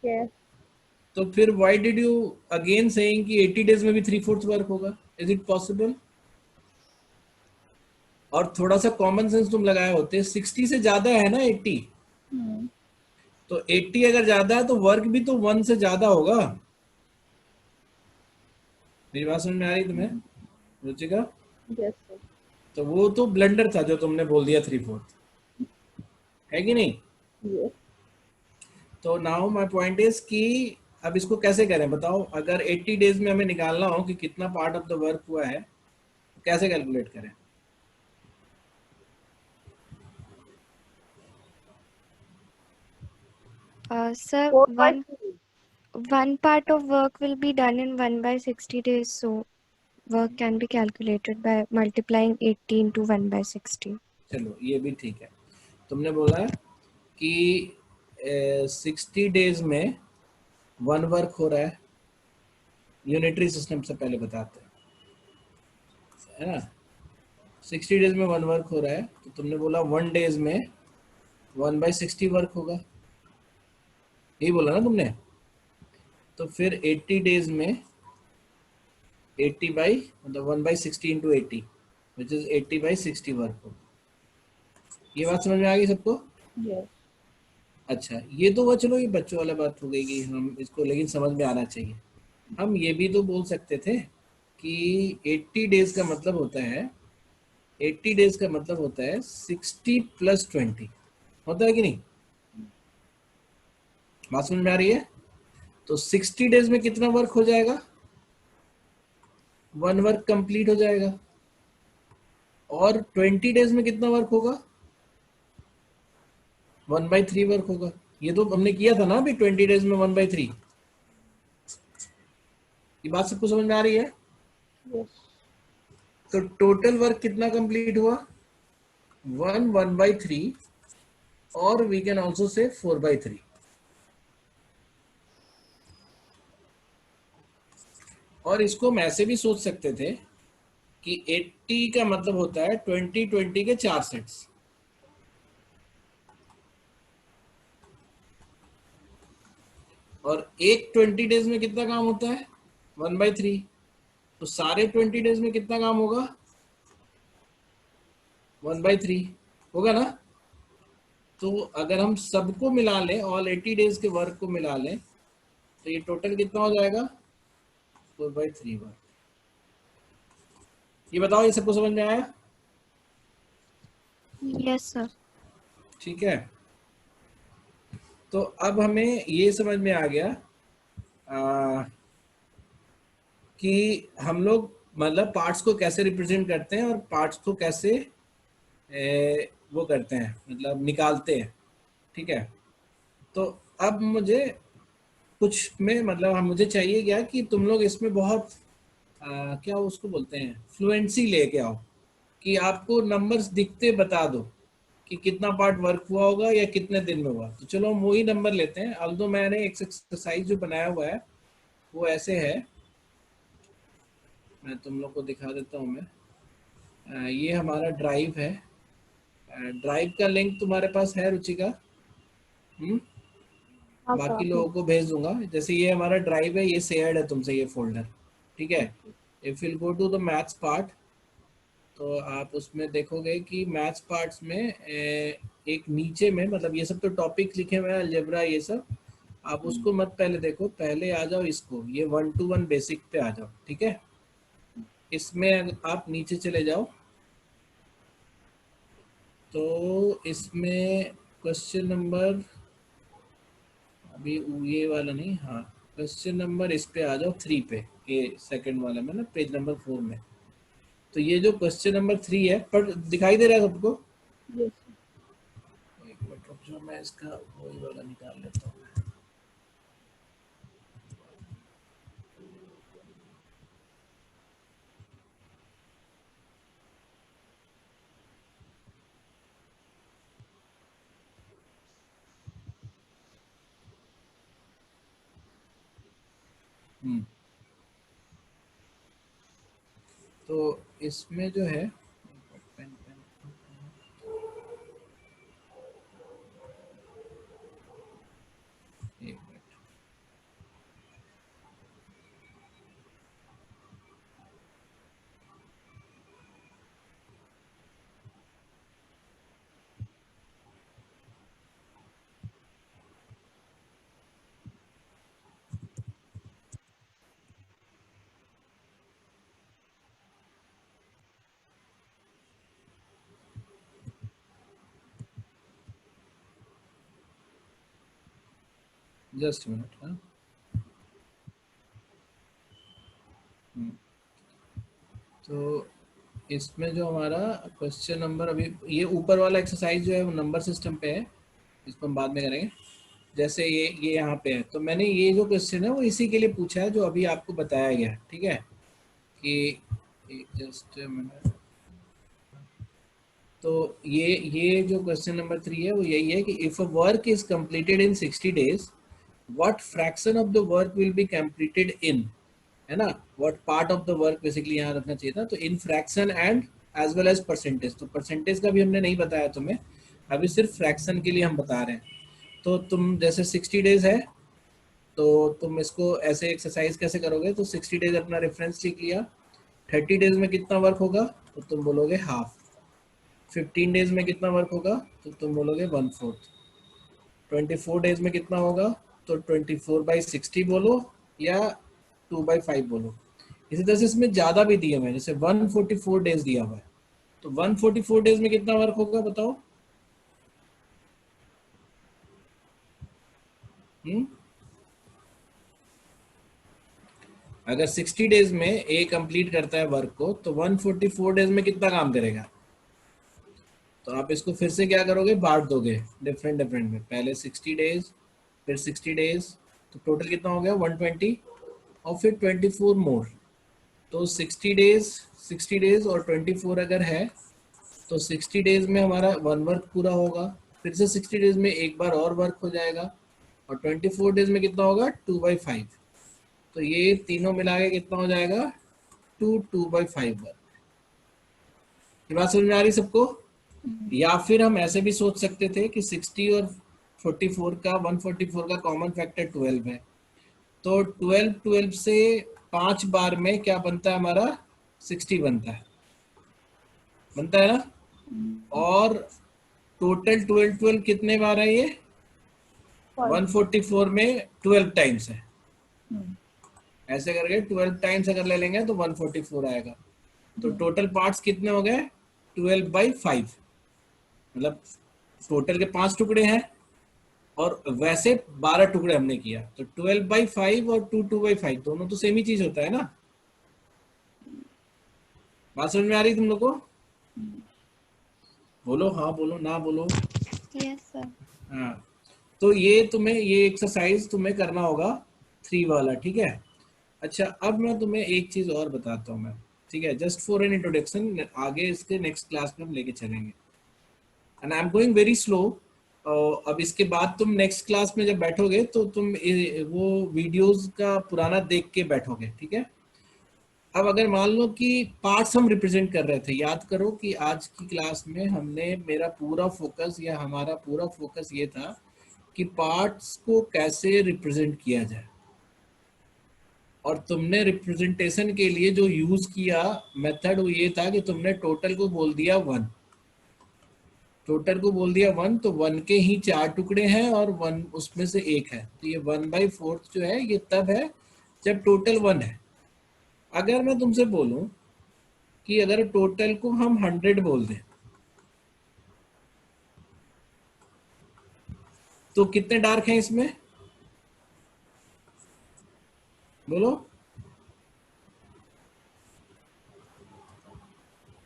yes. तो फिर why did you again saying कि 80 डेज में भी 3/4 वर्क होगा? Is it possible? और थोड़ा सा कॉमन सेंस तुम लगाए होते, 60 से ज्यादा है ना 80, तो 80 अगर ज्यादा है तो वर्क भी तो 1 से ज्यादा होगा। मेरी बात समझ में आ रही तुम्हें रुचिका? yes, sir. तो वो तो ब्लंडर था जो तुमने बोल दिया 3/4, है कि नहीं? yes. तो नाउ माय पॉइंट इज कि अब इसको कैसे करें बताओ? अगर 80 डेज में हमें निकालना हो कि कितना पार्ट ऑफ द वर्क हुआ है, तो कैसे कैलकुलेट करें? Sir, 4/3. one part of work will be done in 1/60 days, so work can be calculated by multiplying 80 into 1/60. चलो ये भी ठीक है। तुमने बोला कि 60 डेज में 1 वर्क हो रहा है, यूनिटरी सिस्टम से पहले बताते हैं, है ना? 60 डेज में 1 वर्क हो रहा है, तो तुमने बोला 1 डेज में 1/60 वर्क होगा, यही बोला ना तुमने? तो फिर 80 डेज में 80 बाई मतलब 1/60 इंटू 80 विच इज 80/60 वर्क होगा। ये बात समझ में आ गई सबको? yes. अच्छा, ये तो वो चलो ये बच्चों वाला बात हो गई कि हम इसको, लेकिन समझ में आना चाहिए। हम ये भी तो बोल सकते थे कि 80 डेज का मतलब होता है 80 डेज का मतलब होता है 60 + 20, होता है कि नहीं? बात समझ में आ रही है? तो 60 डेज में कितना वर्क हो जाएगा? 1 वर्क कंप्लीट हो जाएगा। और 20 डेज में कितना वर्क होगा? 1/3 वर्क होगा। ये तो हमने किया था ना अभी 20 डेज में 1/3। ये बात सबको समझ में आ रही है? Yes. तो टोटल वर्क कितना कंप्लीट हुआ? 1/3, और वी कैन ऑल्सो से 4/3। और इसको हम ऐसे भी सोच सकते थे कि 80 का मतलब होता है 20 के 4 सेट्स। और एक 20 डेज में कितना काम होता है? 1/3। तो सारे 20 डेज में कितना काम होगा? 1/3 होगा ना? तो अगर हम सबको मिला लें, ऑल 80 डेज के वर्क को मिला लें, तो ये टोटल कितना हो जाएगा? 4/3 वर्क। ये बताओ, ये सबको समझ में आया? Yes, sir. ठीक है। तो अब हमें ये समझ में आ गया कि हम लोग मतलब पार्ट्स को कैसे रिप्रेजेंट करते हैं और पार्ट्स को कैसे वो करते हैं, मतलब निकालते हैं। ठीक है। तो अब मुझे कुछ में मतलब मुझे चाहिए क्या कि तुम लोग इसमें बहुत क्या उसको बोलते हैं, फ्लुएंसी लेके आओ, कि आपको नंबर्स दिखते बता दो कि कितना पार्ट वर्क हुआ होगा या कितने दिन में हुआ। तो चलो हम वही नंबर लेते हैं। अल्दो मैंने एक एक्सरसाइज जो बनाया हुआ है वो ऐसे है, मैं तुम लोग को दिखा देता हूँ। मैं ये हमारा ड्राइव है। ड्राइव का लिंक तुम्हारे पास है रुचिका? हाँ बाकी सर। लोगों को भेज दूंगा। जैसे ये हमारा ड्राइव है, ये शेयर्ड है तुमसे ये फोल्डर। ठीक है। If will go to the maths part, तो आप उसमें देखोगे कि मैथ्स पार्ट्स में एक नीचे में, मतलब ये सब तो टॉपिक लिखे हुए हैं, अलजेब्रा ये सब, आप उसको मत पहले देखो, पहले आ जाओ इसको, ये 1 to 1 बेसिक पे आ जाओ। ठीक है। इसमें आप नीचे चले जाओ, तो इसमें क्वेश्चन नंबर, अभी ये वाला नहीं, हाँ क्वेश्चन नंबर इस पे आ जाओ 3 पे, ये सेकंड वाला में ना, पेज नंबर 4 में। तो ये जो क्वेश्चन नंबर 3 है, पर दिखाई दे रहा है सबको? Yes. एक मिनट रुक जाओ, मैं इसका वही वाला निकाल लेता हूँ। तो इसमें जो है, पेन पेन, एक मिनट, जस्ट मिनट। हाँ, तो इसमें जो हमारा क्वेश्चन नंबर, अभी ये ऊपर वाला एक्सरसाइज जो है वो नंबर सिस्टम पे है, इसको हम बाद में करेंगे। जैसे ये यहाँ पे है, तो मैंने ये जो क्वेश्चन है वो इसी के लिए पूछा है जो अभी आपको बताया गया है। ठीक है, कि जस्ट मिनट। तो ये जो क्वेश्चन नंबर 3 है वो यही है कि if a work is completed in 60 days, what fraction of the work will be completed in, है ना, what part of the work basically यहाँ रखना चाहिए था। तो in fraction and as well as percentage. तो परसेंटेज का भी हमने नहीं बताया तुम्हें, अभी सिर्फ फ्रैक्शन के लिए हम बता रहे हैं। तो तुम जैसे 60 डेज है, तो तुम इसको ऐसे एक्सरसाइज कैसे करोगे? तो 60 डेज अपना रेफरेंस लिख लिया। 30 डेज में कितना वर्क होगा? तो तुम बोलोगे हाफ। 15 डेज में कितना वर्क होगा? तो तुम बोलोगे 1/4। 24 डेज में कितना होगा? तो 24/60 बोलो या 2/5 बोलो। इसी तरह से इसमें ज्यादा भी दिया हुआ है, जैसे 144 डेज दिया हुआ है, तो 144 डेज में कितना वर्क होगा बताओ? अगर 60 डेज में ए कंप्लीट करता है वर्क को, तो 144 डेज में कितना काम करेगा? तो आप इसको फिर से क्या करोगे, बांट दोगे डिफरेंट डिफरेंट में, पहले 60 डेज फिर 60 डेज, तो टोटल कितना हो गया 120, और फिर 24 मोर। तो 60 डेज और 24 अगर है तो 60 डेज में हमारा वन वर्क पूरा होगा, फिर से 60 डेज में एक बार और वर्क हो जाएगा, और 24 डेज में कितना होगा 2/5। तो ये तीनों मिला के कितना हो जाएगा 2/5 वर्क। ये बात समझ में आ रही सबको? या फिर हम ऐसे भी सोच सकते थे कि 60 और 144 का कॉमन फैक्टर 12 है, तो 12 से 5 बार में क्या बनता है हमारा 60 बनता है ना। और टोटल 12 कितने बार है ये 144 में 12 टाइम्स है, ऐसे करके 12 टाइम्स अगर ले लेंगे तो 144 आएगा। तो टोटल पार्ट्स कितने हो गए 12/5, मतलब टोटल के 5 टुकड़े हैं और वैसे 12 टुकड़े हमने किया, तो 12/5 और 2/5 दोनों तो सेम ही चीज होता है ना। बात समझ में आ रही तुम लोग को? बोलो हाँ, बोलो ना, बोलो। Yes sir. हाँ, तो ये तुम्हें ये एक्सरसाइज तुम्हें करना होगा 3 वाला, ठीक है। अच्छा, अब मैं तुम्हें एक चीज और बताता हूँ मैं, ठीक है, जस्ट फॉर एन इंट्रोडक्शन, आगे इसके नेक्स्ट क्लास में हम लेके चलेंगे, and I am going very slow. अब इसके बाद तुम नेक्स्ट क्लास में जब बैठोगे तो तुम वो वीडियोस का पुराना देख के बैठोगे, ठीक है। अब अगर मान लो कि पार्ट्स हम रिप्रेजेंट कर रहे थे, याद करो कि आज की क्लास में हमने मेरा पूरा फोकस या हमारा पूरा फोकस ये था कि पार्ट्स को कैसे रिप्रेजेंट किया जाए, और तुमने रिप्रेजेंटेशन के लिए जो यूज किया मेथड वो ये था कि तुमने टोटल को बोल दिया 1, तो 1 के ही 4 टुकड़े हैं और 1 उसमें से एक है, तो ये 1/4 जो है ये तब है जब टोटल 1 है। अगर मैं तुमसे बोलूं कि अगर टोटल को हम 100 बोल दें तो कितने डार्क हैं इसमें, बोलो।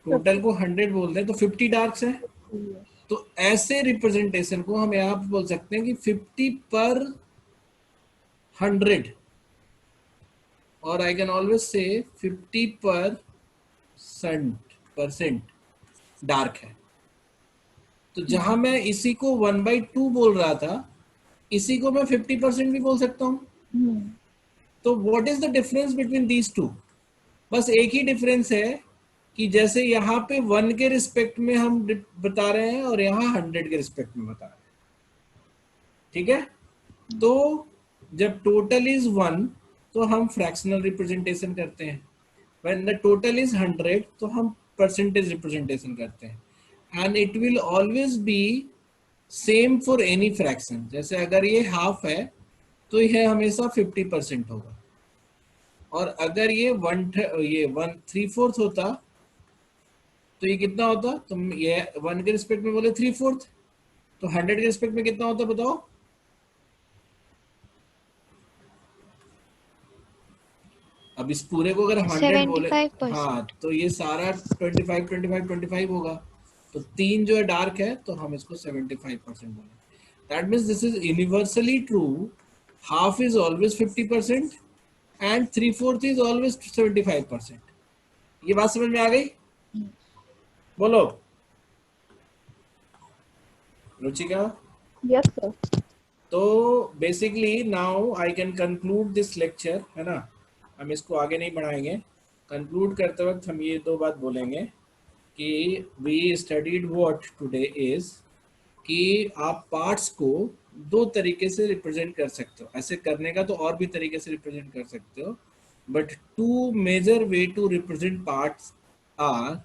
टोटल को 100 बोल दें तो 50 डार्क्स हैं। तो ऐसे रिप्रेजेंटेशन को हम यहां पर बोल सकते हैं कि 50/100, और I can always say 50% dark है। तो जहां मैं इसी को 1/2 बोल रहा था, इसी को मैं 50% भी बोल सकता हूं। तो what is the difference between these two? बस एक ही डिफरेंस है कि जैसे यहाँ पे 1 के रिस्पेक्ट में हम बता रहे हैं और यहाँ 100 के रिस्पेक्ट में बता रहे हैं, ठीक है। तो जब टोटल इज 1 तो हम फ्रैक्शनल रिप्रेजेंटेशन करते हैं, व्हेन द टोटल इज 100 तो हम परसेंटेज रिप्रेजेंटेशन करते हैं, and it will always be same for any fraction. जैसे अगर ये हाफ है तो यह हमेशा 50% होगा, और अगर ये 1/3 होता तो ये कितना होता, तुम ये 1 के रिस्पेक्ट में बोले 3/4, तो 100 के रिस्पेक्ट में कितना होता बताओ। अब इस पूरे को अगर 100 बोले, हाँ, तो ये सारा 25 होगा, तो 3 जो है डार्क है तो हम इसको 75% बोले। That means this is universally true, half is always 50% and 3/4 is always 75%। ये बात समझ में आ गई? बोलो रुचिका। Yes sir. तो basically now I can conclude this lecture, है ना। हम इसको आगे नहीं बढ़ाएंगे, कंक्लूड करते वक्त हम ये 2 बात बोलेंगे कि we studied what today is कि आप पार्ट्स को 2 तरीके से रिप्रेजेंट कर सकते हो, ऐसे करने का तो और भी तरीके से रिप्रेजेंट कर सकते हो, but 2 major way to represent parts are,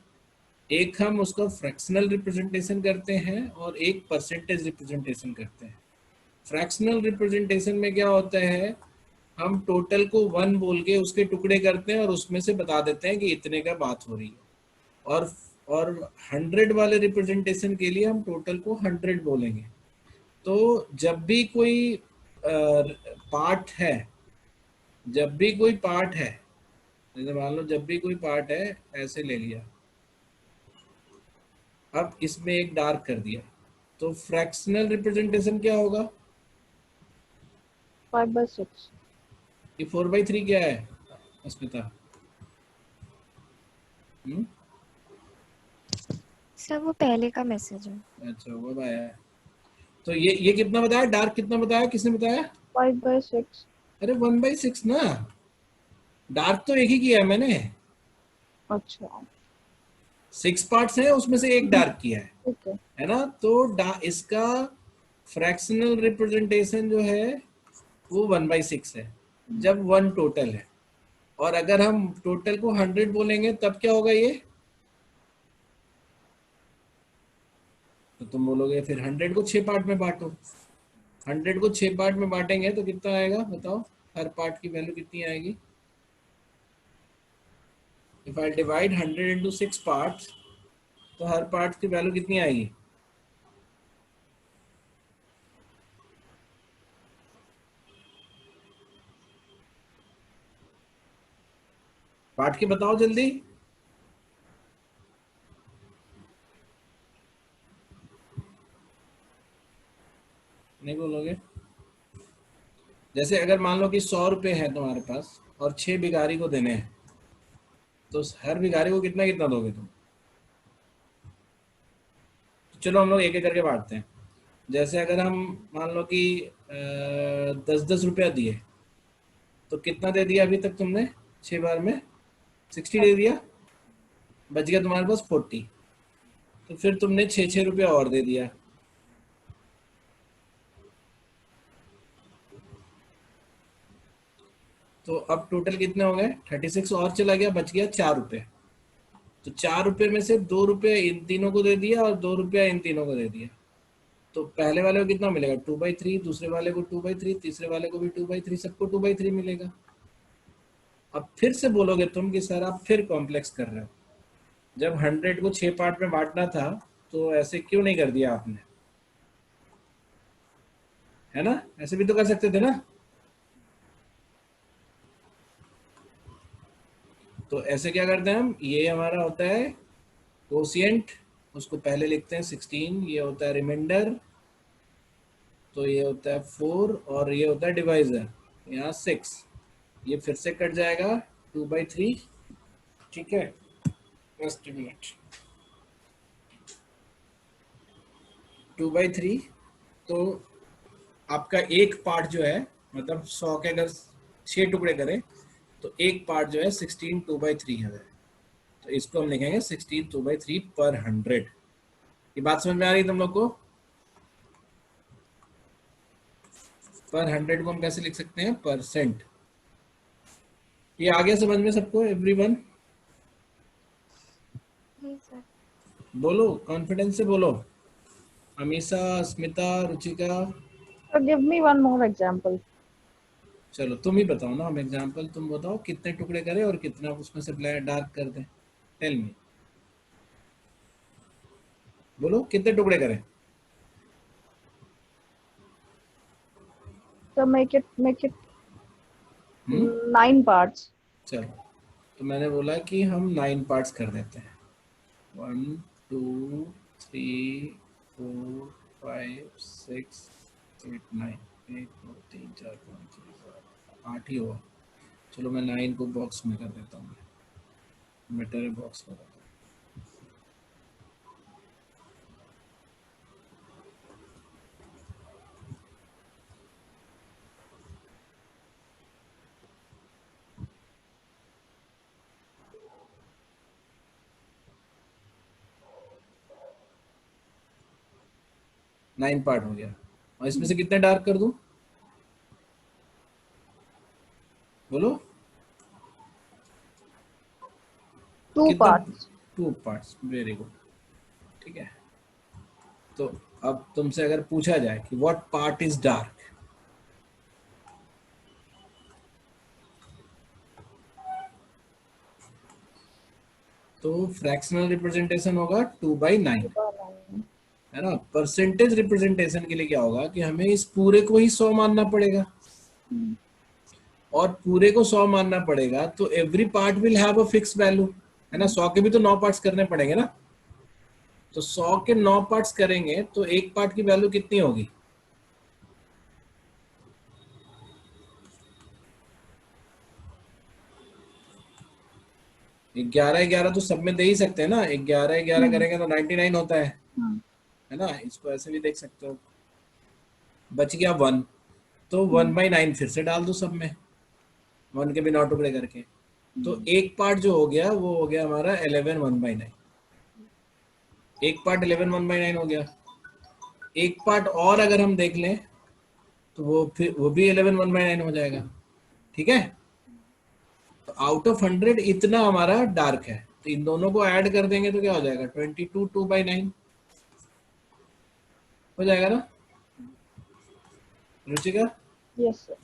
एक हम उसका फ्रैक्शनल रिप्रेजेंटेशन करते हैं और एक परसेंटेज रिप्रेजेंटेशन करते हैं। फ्रैक्शनल रिप्रेजेंटेशन में क्या होता है, हम टोटल को 1 बोल के उसके टुकड़े करते हैं और उसमें से बता देते हैं कि इतने का बात हो रही है, और और 100 वाले रिप्रेजेंटेशन के लिए हम टोटल को 100 बोलेंगे। तो जब भी कोई पार्ट है, जब भी कोई पार्ट है, जैसे मान लो जब भी कोई पार्ट है, ऐसे ले लिया, अब इसमें एक डार्क कर दिया, तो फ्रैक्शनल रिप्रेजेंटेशन क्या होगा? 5/6। ये 4/3 क्या है अस्मिता? सर वो पहले का मैसेज है। अच्छा वो आया है। तो ये कितना बताया? डार्क कितना बताया? किसने बताया? 5/6। अरे 1/6 ना, डार्क तो एक ही किया है मैंने। अच्छा 6 पार्ट्स हैं, उसमें से एक डार्क किया ठीक है ना? तो इसका फ्रैक्शनल रिप्रेजेंटेशन जो है वो 1/6 है, जब 1 टोटल है। और अगर हम टोटल को 100 बोलेंगे तब क्या होगा ये? तो तुम बोलोगे फिर 100 को 6 पार्ट में बांटो। 100 को 6 पार्ट में बांटेंगे तो कितना आएगा बताओ? हर पार्ट की वैल्यू कितनी आएगी? If I divide 100 into 6 parts, तो हर पार्ट की वैल्यू कितनी आएगी? पार्ट की बताओ जल्दी। नहीं बोलोगे? जैसे अगर मान लो कि 100 रुपये है तुम्हारे पास और 6 भिखारी को देने हैं, तो हर भिखारी को कितना कितना दोगे तुम? तो चलो हम लोग एक एक करके बांटते हैं। जैसे अगर हम मान लो कि 10-10 रुपया दिए, तो कितना दे दिया अभी तक तुमने? 6 बार में 60 दे दिया, बच गया तुम्हारे पास 40। तो फिर तुमने 6-6 रुपया और दे दिया, तो अब टोटल कितने हो गए? 36 और चला गया, बच गया 4 रुपये। तो 4 रुपये में से 2 रुपये इन तीनों को दे दिया और 2 रुपया इन तीनों को दे दिया। तो पहले वाले को कितना मिलेगा? 2/3, दूसरे वाले को 2/3, तीसरे वाले को भी 2/3, सबको 2/3 मिलेगा। अब फिर से बोलोगे तुम कि सर आप फिर कॉम्प्लेक्स कर रहे हो, जब 100 को 6 पार्ट में बांटना था तो ऐसे क्यों नहीं कर दिया आपने? है ना, ऐसे भी तो कर सकते थे ना। तो ऐसे क्या करते हैं हम, ये हमारा होता है कोशिएंट, उसको पहले लिखते हैं 16, ये होता है रिमाइंडर, तो ये होता है 4, और ये होता है डिवाइजर, यहाँ 6, ये फिर से कट जाएगा 2/3। ठीक है, जस्ट मिनट, 2/3। तो आपका एक पार्ट जो है, मतलब 100 के अगर 6 टुकड़े करें तो एक पार्ट जो है 16 2/3 है। तो इसको हम लिखेंगे 16 2/3 पर 100। ये बात समझ में आ रही है तुम लोग को? पर 100 को हम कैसे लिख सकते हैं? परसेंट। ये आ गया समझ में सबको? एवरीवन बोलो, कॉन्फिडेंस से बोलो। अमीषा, अस्मिता, Ruchika. So give me one more example. चलो तुम ही बताओ ना, हम एग्जांपल तुम बताओ, कितने टुकड़े करें और कितना उसमें से डार्क कर दें? टेल मी, बोलो कितने टुकड़े करें? So make it 9 parts. चलो, तो मैंने बोला कि हम 9 पार्ट्स कर देते हैं। 1 2 3 4 5 6 8 9, 1 2 3 4 5 6 7 8 ही हुआ। चलो मैं 9 को बॉक्स में कर देता हूँ, बेटर है बॉक्स में कर देता हूँ। नाइन पार्ट हो गया, और इसमें से कितने डार्क कर दूं? बोलो। 2 कितना? parts. 2 parts, very good. ठीक है, तो अब तुमसे अगर पूछा जाए कि व्हाट पार्ट इज डार्क, तो फ्रैक्शनल रिप्रेजेंटेशन होगा 2/9, है ना। परसेंटेज रिप्रेजेंटेशन के लिए क्या होगा कि हमें इस पूरे को ही 100 मानना पड़ेगा, और पूरे को 100 मानना पड़ेगा तो every part will have a fix value, है ना। 100 के भी तो 9 पार्ट्स करने पड़ेंगे ना, तो 100 के 9 पार्ट्स करेंगे तो एक पार्ट की वैल्यू कितनी होगी? ग्यारह 11 तो सब में दे ही सकते हैं ना, 11 11 करेंगे तो 99 होता है ना। इसको ऐसे भी देख सकते हो। बच गया 1, तो 1/9 फिर से डाल दो सब में, 1 के भी 9 टुकड़े करके, तो एक पार्ट जो हो गया वो हो गया हमारा 11 1/9। एक पार्ट 11 1/9 हो गया। एक पार्ट और अगर हम देख लें तो वो भी 11 1/9 हो जाएगा, ठीक है। तो आउट ऑफ 100 इतना हमारा डार्क है, तो इन दोनों को ऐड कर देंगे तो क्या हो जाएगा? 22 2/9 हो जाएगा ना रुचिका? Yes sir.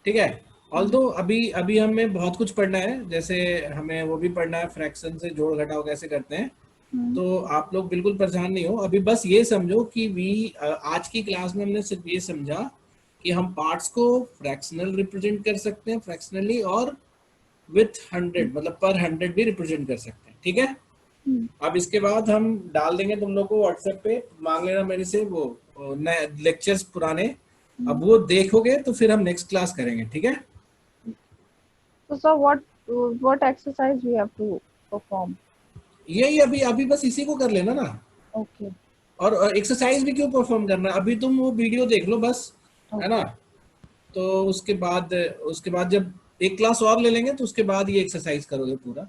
ठीक है। ऑल्दो अभी हमें बहुत कुछ पढ़ना है, जैसे हमें वो भी पढ़ना है फ्रैक्शन से जोड़ घटाव कैसे करते हैं। तो आप लोग बिल्कुल परेशान नहीं हो, अभी बस ये समझो कि आज की क्लास में हमने सिर्फ ये समझा कि हम पार्ट्स को फ्रैक्शनल रिप्रेजेंट कर सकते हैं, फ्रैक्शनली, और विथ 100 मतलब पर 100 भी रिप्रेजेंट कर सकते हैं, ठीक है। अब इसके बाद हम डाल देंगे तुम लोग को व्हाट्सएप पे, मांग लेना मेरे से वो नए लेक्चर्स पुराने, अब वो देखोगे तो फिर हम नेक्स्ट क्लास करेंगे, ठीक है। So sir, what exercise we have to perform? यही अभी बस इसी को कर लेना ना। Okay. और एक्सरसाइज भी क्यों परफॉर्म करना, अभी तुम वो वीडियो देख लो बस, है ना। तो उसके बाद जब एक क्लास और ले लेंगे तो उसके बाद ये एक्सरसाइज करोगे पूरा।